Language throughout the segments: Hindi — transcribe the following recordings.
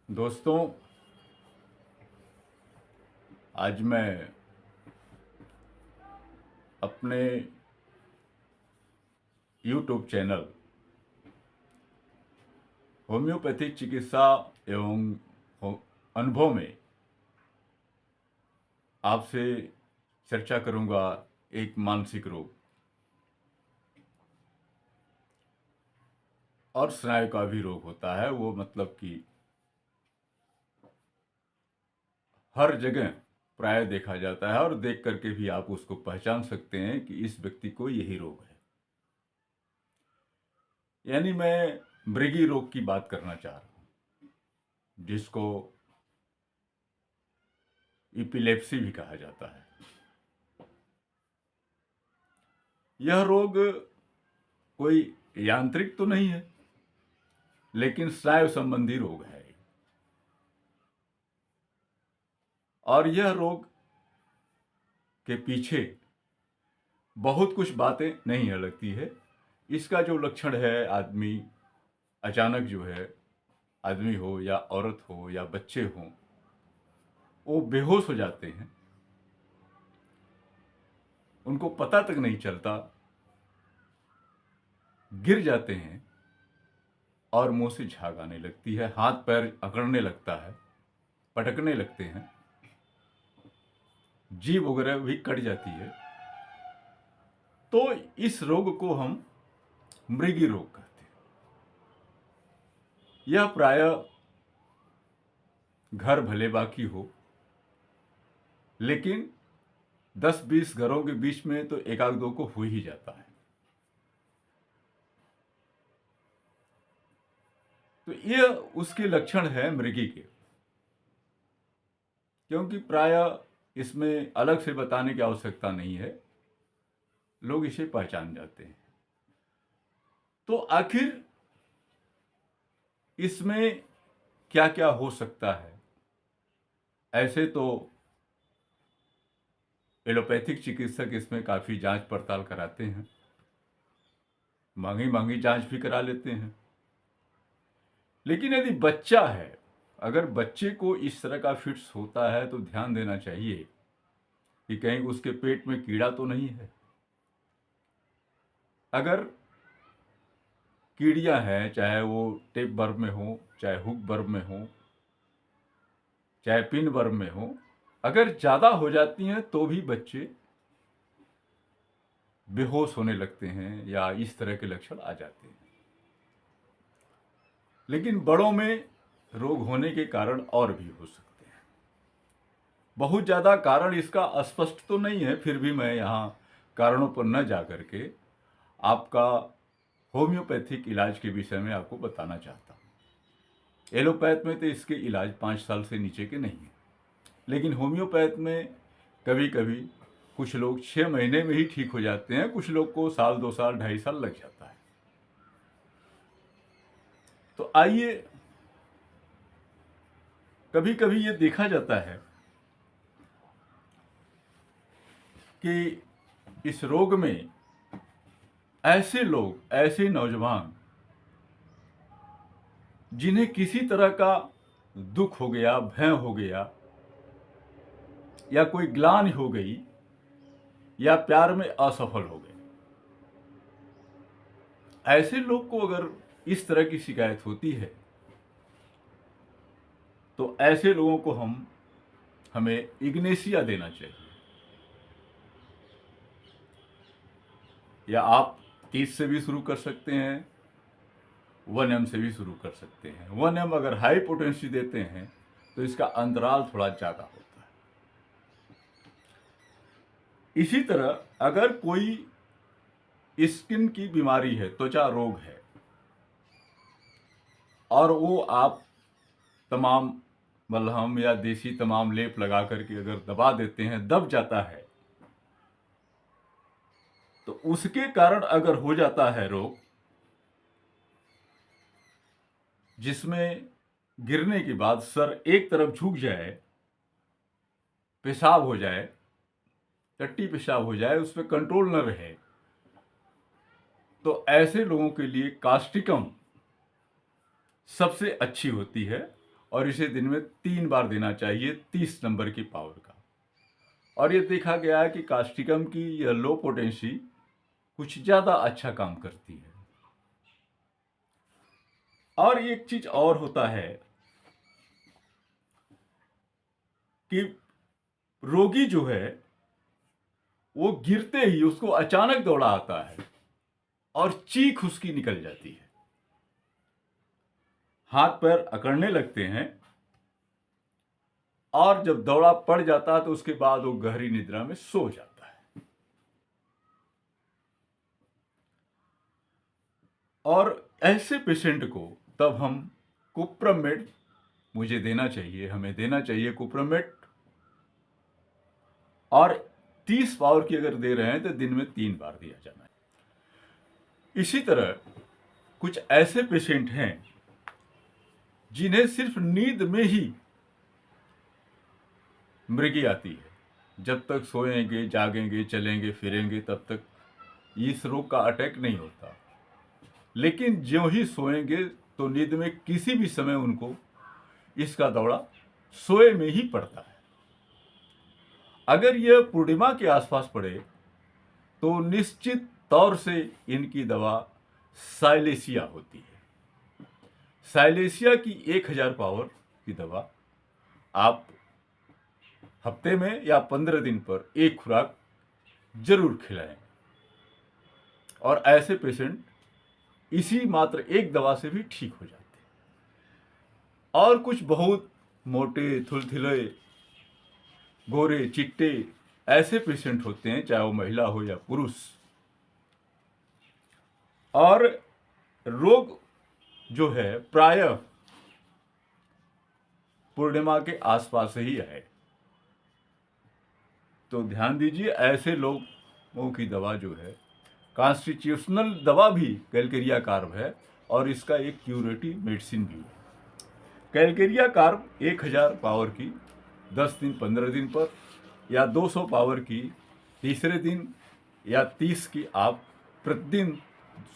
दोस्तों, आज मैं अपने यूट्यूब चैनल होम्योपैथिक चिकित्सा एवं अनुभव में आपसे चर्चा करूंगा। एक मानसिक रोग और स्नायु का भी रोग होता है। वो मतलब कि हर जगह प्राय देखा जाता है और देख करके भी आप उसको पहचान सकते हैं कि इस व्यक्ति को यही रोग है। यानी मैं मृगी रोग की बात करना चाह रहा हूं, जिसको इपिलेप्सी भी कहा जाता है। यह रोग कोई यांत्रिक तो नहीं है, लेकिन स्नायु संबंधी रोग है। और यह रोग के पीछे बहुत कुछ बातें नहीं लगती है। इसका जो लक्षण है, आदमी अचानक जो है, आदमी हो या औरत हो या बच्चे हों, वो बेहोश हो जाते हैं। उनको पता तक नहीं चलता, गिर जाते हैं और मुंह से झाग आने लगती है, हाथ पैर अकड़ने लगता है, पटकने लगते हैं, जीभ वगैरह भी कट जाती है। तो इस रोग को हम मृगी रोग कहते हैं। यह प्रायः घर भले बाकी हो, लेकिन 10-20 घरों के बीच में तो एक आध दो को हो ही जाता है। तो ये उसके लक्षण है मृगी के, क्योंकि प्रायः इसमें अलग से बताने की आवश्यकता नहीं है, लोग इसे पहचान जाते हैं। तो आखिर इसमें क्या क्या हो सकता है? ऐसे तो एलोपैथिक चिकित्सक इसमें काफ़ी जांच पड़ताल कराते हैं, महंगी महंगी जांच भी करा लेते हैं। लेकिन यदि बच्चा है, अगर बच्चे को इस तरह का फिट्स होता है, तो ध्यान देना चाहिए कि कहीं उसके पेट में कीड़ा तो नहीं है। अगर कीड़ियां हैं, चाहे वो टेप वर्म में हो, चाहे हुक वर्म में हो, चाहे पिन वर्म में हो, अगर ज़्यादा हो जाती हैं तो भी बच्चे बेहोश होने लगते हैं या इस तरह के लक्षण आ जाते हैं। लेकिन बड़ों में रोग होने के कारण और भी हो सकते हैं। बहुत ज़्यादा कारण इसका स्पष्ट तो नहीं है, फिर भी मैं यहाँ कारणों पर न जा करके आपका होम्योपैथिक इलाज के विषय में आपको बताना चाहता हूँ। एलोपैथ में तो इसके इलाज 5 साल से नीचे के नहीं हैं, लेकिन होम्योपैथ में कभी कभी कुछ लोग 6 महीने में ही ठीक हो जाते हैं, कुछ लोग को साल, 2 साल, 2.5 साल लग जाता है। तो आइए, कभी कभी ये देखा जाता है कि इस रोग में ऐसे लोग, ऐसे नौजवान जिन्हें किसी तरह का दुख हो गया, भय हो गया, या कोई ग्लानि हो गई, या प्यार में असफल हो गए, ऐसे लोग को अगर इस तरह की शिकायत होती है, तो ऐसे लोगों को हमें इग्नेशिया देना चाहिए। या आप 30 से भी शुरू कर सकते हैं, 1M से भी शुरू कर सकते हैं। 1M अगर हाई पोटेंसी देते हैं तो इसका अंतराल थोड़ा ज़्यादा होता है। इसी तरह अगर कोई स्किन की बीमारी है, त्वचा रोग है, और वो आप तमाम मलहम या देसी तमाम लेप लगा करके अगर दबा देते हैं, दब जाता है, तो उसके कारण अगर हो जाता है रोग, जिसमें गिरने के बाद सर एक तरफ झुक जाए, पेशाब हो जाए, टट्टी पेशाब हो जाए, उस पर कंट्रोल न रहे, तो ऐसे लोगों के लिए कास्टिकम सबसे अच्छी होती है। और इसे दिन में 3 बार देना चाहिए 30 नंबर की पावर का। और ये देखा गया है कि कास्टिकम की यह लो पोटेंसी कुछ ज़्यादा अच्छा काम करती है। और एक चीज और होता है कि रोगी जो है वो गिरते ही उसको अचानक दौड़ा आता है और चीख उसकी निकल जाती है, हाथ पैर अकड़ने लगते हैं, और जब दौड़ा पड़ जाता है तो उसके बाद वो गहरी निद्रा में सो जाता है। और ऐसे पेशेंट को तब हम कुप्रमेट मुझे देना चाहिए, हमें देना चाहिए कुप्रमेट। और 30 पावर की अगर दे रहे हैं तो दिन में 3 बार दिया जाना है। इसी तरह कुछ ऐसे पेशेंट हैं जिन्हें सिर्फ नींद में ही मृगी आती है। जब तक सोएंगे, जागेंगे, चलेंगे, फिरेंगे, तब तक इस रोग का अटैक नहीं होता। लेकिन ज्यों ही सोएंगे तो नींद में किसी भी समय उनको इसका दौरा सोए में ही पड़ता है। अगर यह पूर्णिमा के आसपास पड़े तो निश्चित तौर से इनकी दवा साइलेसिया होती है। साइलेसिया की 1000 पावर की दवा आप हफ्ते में या 15 दिन पर एक खुराक जरूर खिलाएं। और ऐसे पेशेंट इसी मात्र एक दवा से भी ठीक हो जाते हैं। और कुछ बहुत मोटे, थुलथुले, गोरे, चिट्टे ऐसे पेशेंट होते हैं, चाहे वो महिला हो या पुरुष, और रोग जो है प्रायः पूर्णिमा के आसपास ही है। तो ध्यान दीजिए, ऐसे लोगों की दवा जो है कॉन्स्टिट्यूशनल दवा भी कैलकेरिया कार्ब है, और इसका एक क्यूरेटिव मेडिसिन भी है। कैलकेरिया कार्ब 1000 पावर की 10 दिन 15 दिन पर, या 200 पावर की तीसरे दिन, या 30 की आप प्रतिदिन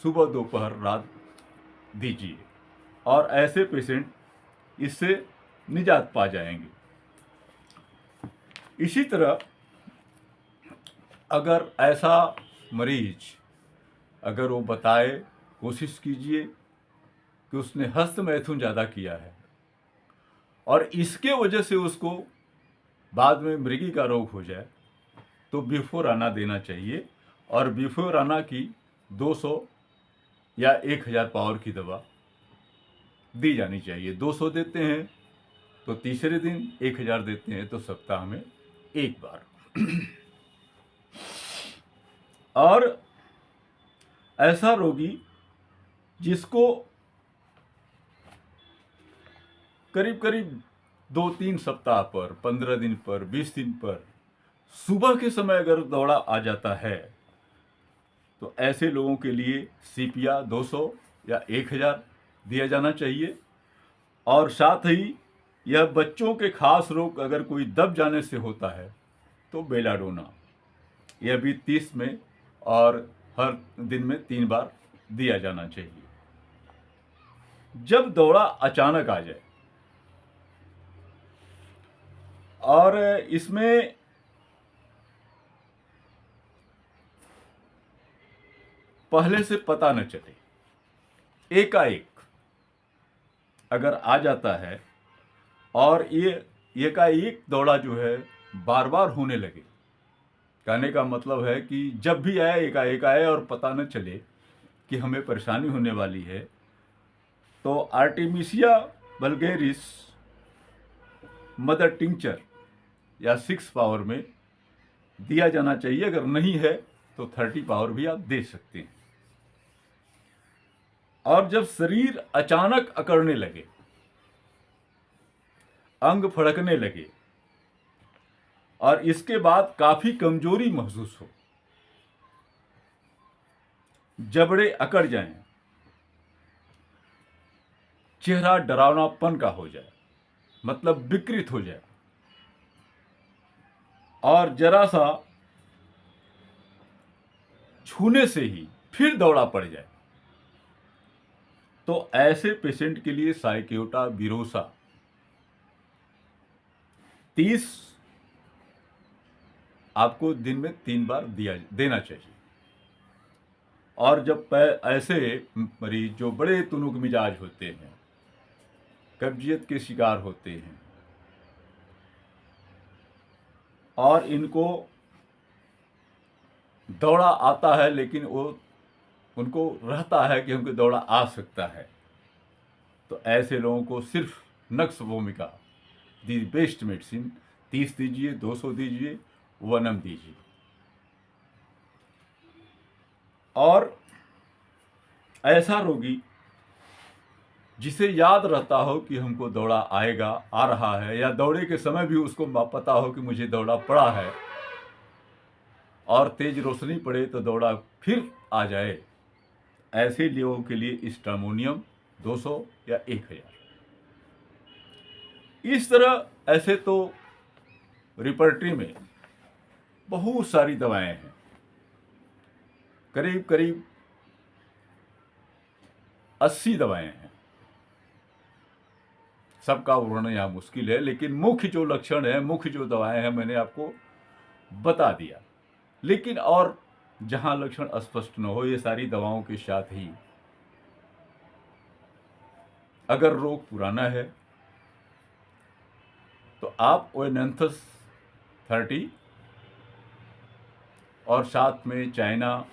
सुबह, दोपहर, रात दीजिए, और ऐसे पेशेंट इससे निजात पा जाएंगे। इसी तरह अगर ऐसा मरीज अगर वो बताए, कोशिश कीजिए कि उसने हस्त मैथुन ज़्यादा किया है और इसके वजह से उसको बाद में मृगी का रोग हो जाए, तो बिफोराना देना चाहिए। और बिफोराना की 200 या 1000 पावर की दवा दी जानी चाहिए। 200 देते हैं तो तीसरे दिन, 1000 देते हैं तो सप्ताह में एक बार। और ऐसा रोगी जिसको करीब करीब 2-3 सप्ताह पर, 15 दिन पर, 20 दिन पर सुबह के समय अगर दौरा आ जाता है, तो ऐसे लोगों के लिए सीपिया 200 या 1000 दिया जाना चाहिए। और साथ ही यह बच्चों के खास रोग अगर कोई दब जाने से होता है तो बेलाडोना, यह भी 30 में और हर दिन में 3 बार दिया जाना चाहिए। जब दौरा अचानक आ जाए और इसमें पहले से पता न चले, एकाएक अगर आ जाता है और ये एकाएक दौरा जो है बार बार होने लगे, कहने का मतलब है कि जब भी आए एकाएक आए और पता न चले कि हमें परेशानी होने वाली है, तो आर्टेमिसिया वल्गैरिस मदर टिंचर या 6 पावर में दिया जाना चाहिए। अगर नहीं है तो 30 पावर भी आप दे सकते हैं। और जब शरीर अचानक अकड़ने लगे, अंग फड़कने लगे और इसके बाद काफी कमजोरी महसूस हो, जबड़े अकड़ जाएं, चेहरा डरावनापन का हो जाए, मतलब विकृत हो जाए, और जरा सा छूने से ही फिर दौड़ा पड़ जाए, तो ऐसे पेशेंट के लिए साइक्योटा विरोसा 30 आपको दिन में 3 बार देना चाहिए। और जब ऐसे मरीज जो बड़े तुनुक मिजाज होते हैं, कब्जियत के शिकार होते हैं और इनको दौड़ा आता है, लेकिन वो उनको रहता है कि हमको दौड़ा आ सकता है, तो ऐसे लोगों को सिर्फ नक्स भूमिका दी बेस्ट मेडिसिन 30 दीजिए, 200 दीजिए, वनम दीजिए। और ऐसा रोगी जिसे याद रहता हो कि हमको दौड़ा आएगा, आ रहा है, या दौड़े के समय भी उसको पता हो कि मुझे दौड़ा पड़ा है और तेज रोशनी पड़े तो दौड़ा फिर आ जाए, ऐसे लोगों के लिए स्ट्रामोनियम 200 या 1000। इस तरह ऐसे तो रिपर्टरी में बहुत सारी दवाएं हैं, करीब करीब 80 दवाएं हैं। सबका वर्णन यहाँ मुश्किल है, लेकिन मुख्य जो लक्षण है, मुख्य जो दवाएं हैं, मैंने आपको बता दिया। लेकिन और जहां लक्षण अस्पष्ट न हो, ये सारी दवाओं के साथ ही अगर रोग पुराना है तो आप ओएनंथस 30 और साथ में चाइना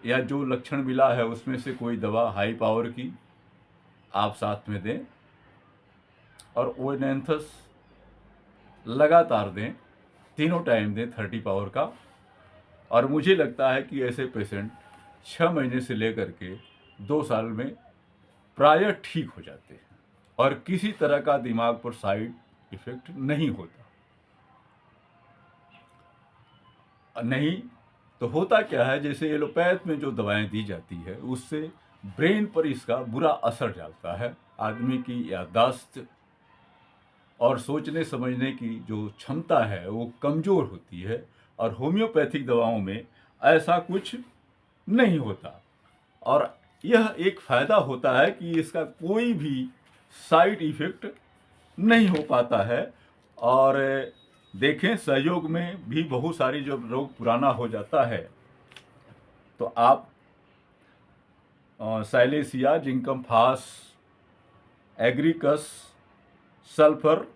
या जो लक्षण मिला है उसमें से कोई दवा हाई पावर की आप साथ में दें, और ओएनंथस लगातार दें, तीनों टाइम दें 30 पावर का। और मुझे लगता है कि ऐसे पेशेंट 6 महीने से लेकर के 2 साल में प्रायः ठीक हो जाते हैं और किसी तरह का दिमाग पर साइड इफेक्ट नहीं होता। नहीं तो होता क्या है, जैसे एलोपैथ में जो दवाएं दी जाती है उससे ब्रेन पर इसका बुरा असर डालता है, आदमी की याददाश्त और सोचने समझने की जो क्षमता है वो कमज़ोर होती है। और होम्योपैथिक दवाओं में ऐसा कुछ नहीं होता, और यह एक फ़ायदा होता है कि इसका कोई भी साइड इफ़ेक्ट नहीं हो पाता है। और देखें, सहयोग में भी बहुत सारी जब रोग पुराना हो जाता है तो आप साइलेसिया, जिंकम फास, एग्रीकस, सल्फर,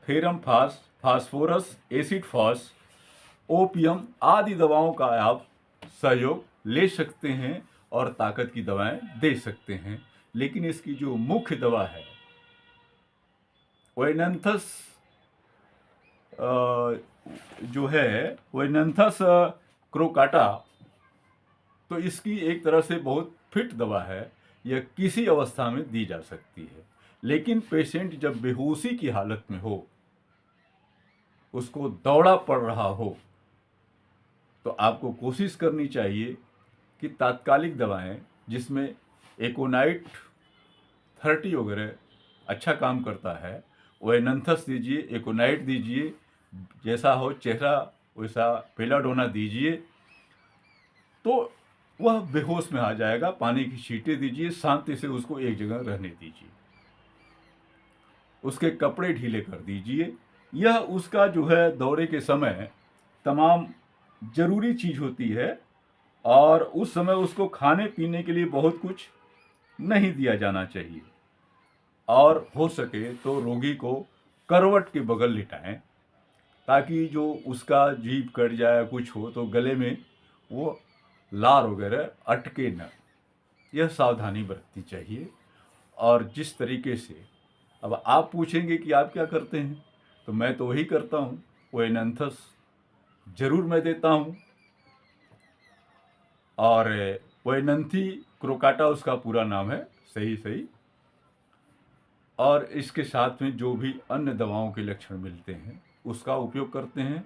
फेरम फास, फास्फोरस, एसिड फास, ओपियम आदि दवाओं का आप सहयोग ले सकते हैं और ताकत की दवाएं दे सकते हैं। लेकिन इसकी जो मुख्य दवा है ओएनंथस जो है ओएनंथस क्रोकाटा, तो इसकी एक तरह से बहुत फिट दवा है, यह किसी अवस्था में दी जा सकती है। लेकिन पेशेंट जब बेहोशी की हालत में हो, उसको दौड़ा पड़ रहा हो, तो आपको कोशिश करनी चाहिए कि तात्कालिक दवाएं जिसमें एकोनाइट 30 वगैरह अच्छा काम करता है, ओएनंथस दीजिए, एकोनाइट दीजिए, जैसा हो चेहरा वैसा पेलाडोना दीजिए, तो वह बेहोश में आ जाएगा। पानी की छींटे दीजिए, शांति से उसको एक जगह रहने दीजिए, उसके कपड़े ढीले कर दीजिए। यह उसका जो है दौरे के समय तमाम जरूरी चीज होती है, और उस समय उसको खाने पीने के लिए बहुत कुछ नहीं दिया जाना चाहिए। और हो सके तो रोगी को करवट के बगल लिटाएं, ताकि जो उसका जीभ कट जाए कुछ हो तो गले में वो लार वगैरह अटके न, यह सावधानी बरतनी चाहिए। और जिस तरीके से अब आप पूछेंगे कि आप क्या करते हैं, तो मैं तो वही करता हूँ, ओएनंथस जरूर मैं देता हूँ, और ओएनंथी क्रोकाटा उसका पूरा नाम है, सही। और इसके साथ में जो भी अन्य दवाओं के लक्षण मिलते हैं उसका उपयोग करते हैं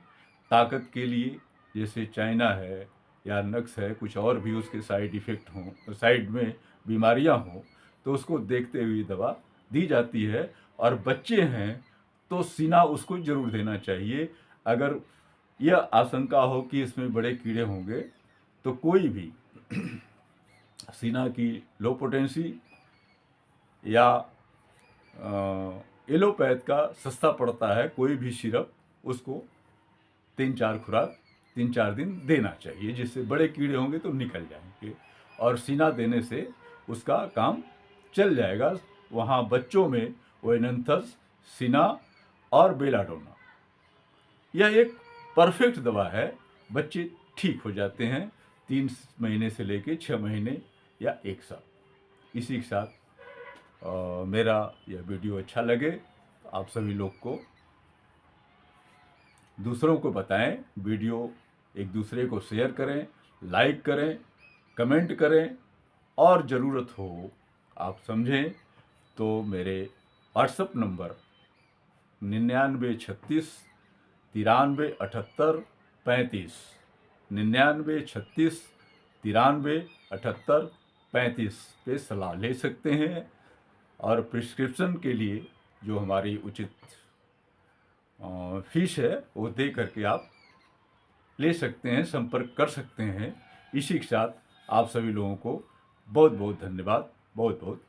ताकत के लिए, जैसे चाइना है या नक्स है, कुछ और भी उसके साइड इफ़ेक्ट हों, साइड में बीमारियां हों, तो उसको देखते हुए दवा दी जाती है। और बच्चे हैं तो सीना उसको जरूर देना चाहिए। अगर यह आशंका हो कि इसमें बड़े कीड़े होंगे तो कोई भी सीना की लो पोटेंसी या एलोपैथ का सस्ता पड़ता है कोई भी सिरप, उसको 3-4 खुराक 3-4 दिन देना चाहिए, जिससे बड़े कीड़े होंगे तो निकल जाएंगे, और सीना देने से उसका काम चल जाएगा। वहाँ बच्चों में ओएनंथस, सीना और बेलाडोना, यह एक परफेक्ट दवा है। बच्चे ठीक हो जाते हैं 3 महीने से लेके 6 महीने या 1 साल। इसी के साथ मेरा यह वीडियो अच्छा लगे तो आप सभी लोग को, दूसरों को बताएं, वीडियो एक दूसरे को शेयर करें, लाइक करें, कमेंट करें, और ज़रूरत हो आप समझें तो मेरे व्हाट्सएप नंबर 9936 93 78 35, 9936 93 78 35 पे सलाह ले सकते हैं, और प्रिस्क्रिप्शन के लिए जो हमारी उचित फीस है वो दे करके आप ले सकते हैं, संपर्क कर सकते हैं। इसी के साथ आप सभी लोगों को बहुत बहुत धन्यवाद, बहुत बहुत